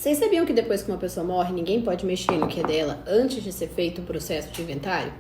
Vocês sabiam que depois que uma pessoa morre, ninguém pode mexer no que é dela antes de ser feito o processo de inventário?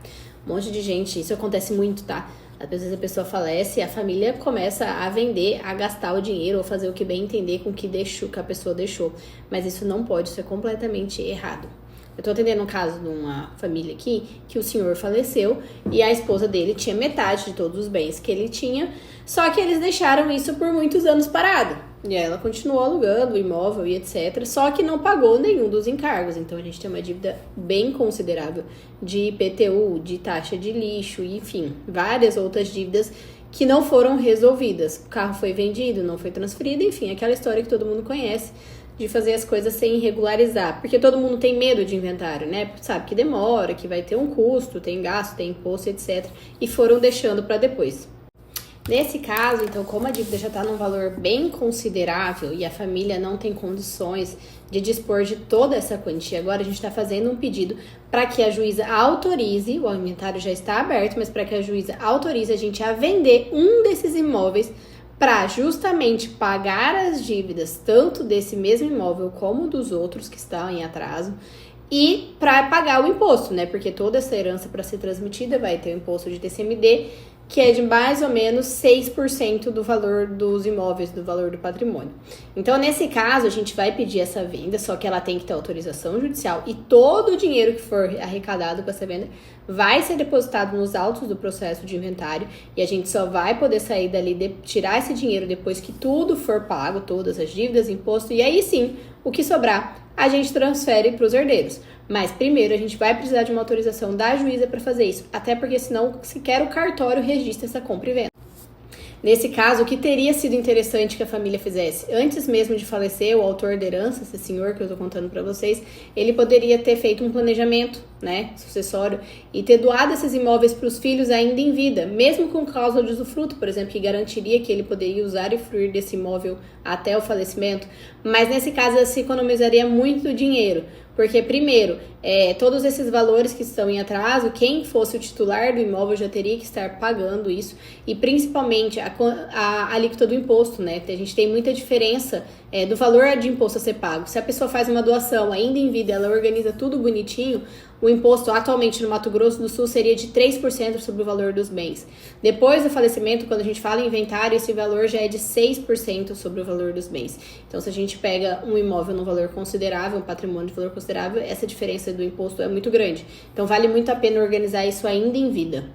Um monte de gente, isso acontece muito, tá? Às vezes a pessoa falece e a família começa a vender, a gastar o dinheiro ou fazer o que bem entender com o que a pessoa deixou. Mas isso não pode, isso é completamente errado. Eu tô atendendo um caso de uma família aqui que o senhor faleceu e a esposa dele tinha metade de todos os bens que ele tinha, só que eles deixaram isso por muitos anos parado. E aí ela continuou alugando o imóvel e etc, só que não pagou nenhum dos encargos. Então a gente tem uma dívida bem considerável de IPTU, de taxa de lixo, enfim, várias outras dívidas que não foram resolvidas. O carro foi vendido, não foi transferido, enfim, aquela história que todo mundo conhece de fazer as coisas sem regularizar, porque todo mundo tem medo de inventário, né? Sabe que demora, que vai ter um custo, tem gasto, tem imposto, etc. E foram deixando para depois. Nesse caso, então, como a dívida já está num valor bem considerável e a família não tem condições de dispor de toda essa quantia, agora a gente está fazendo um pedido para que a juíza autorize, o inventário já está aberto, mas para que a juíza autorize a gente a vender um desses imóveis para justamente pagar as dívidas, tanto desse mesmo imóvel como dos outros que estão em atraso, e para pagar o imposto, né? Porque toda essa herança para ser transmitida vai ter o imposto de TCMD, que é de mais ou menos 6% do valor dos imóveis, do valor do patrimônio. Então, nesse caso, a gente vai pedir essa venda, só que ela tem que ter autorização judicial e todo o dinheiro que for arrecadado com essa venda vai ser depositado nos autos do processo de inventário e a gente só vai poder sair dali, tirar esse dinheiro depois que tudo for pago, todas as dívidas, imposto, e aí sim, o que sobrar, a gente transfere para os herdeiros. Mas primeiro a gente vai precisar de uma autorização da juíza para fazer isso, até porque senão sequer o cartório registra essa compra e venda. Nesse caso, o que teria sido interessante que a família fizesse? Antes mesmo de falecer, o autor da herança, esse senhor que eu tô contando para vocês, ele poderia ter feito um planejamento, né, sucessório, e ter doado esses imóveis para os filhos ainda em vida, mesmo com cláusula de usufruto, por exemplo, que garantiria que ele poderia usar e fruir desse imóvel até o falecimento. Mas nesse caso, se economizaria muito dinheiro. Porque, primeiro, todos esses valores que estão em atraso, quem fosse o titular do imóvel já teria que estar pagando isso. E, principalmente, a alíquota do imposto, né? A gente tem muita diferença do valor de imposto a ser pago. Se a pessoa faz uma doação ainda em vida, ela organiza tudo bonitinho, o imposto atualmente no Mato Grosso do Sul seria de 3% sobre o valor dos bens. Depois do falecimento, quando a gente fala em inventário, esse valor já é de 6% sobre o valor dos bens. Então, se a gente pega um imóvel no valor considerável, um patrimônio de valor considerável, essa diferença do imposto é muito grande. Então, vale muito a pena organizar isso ainda em vida.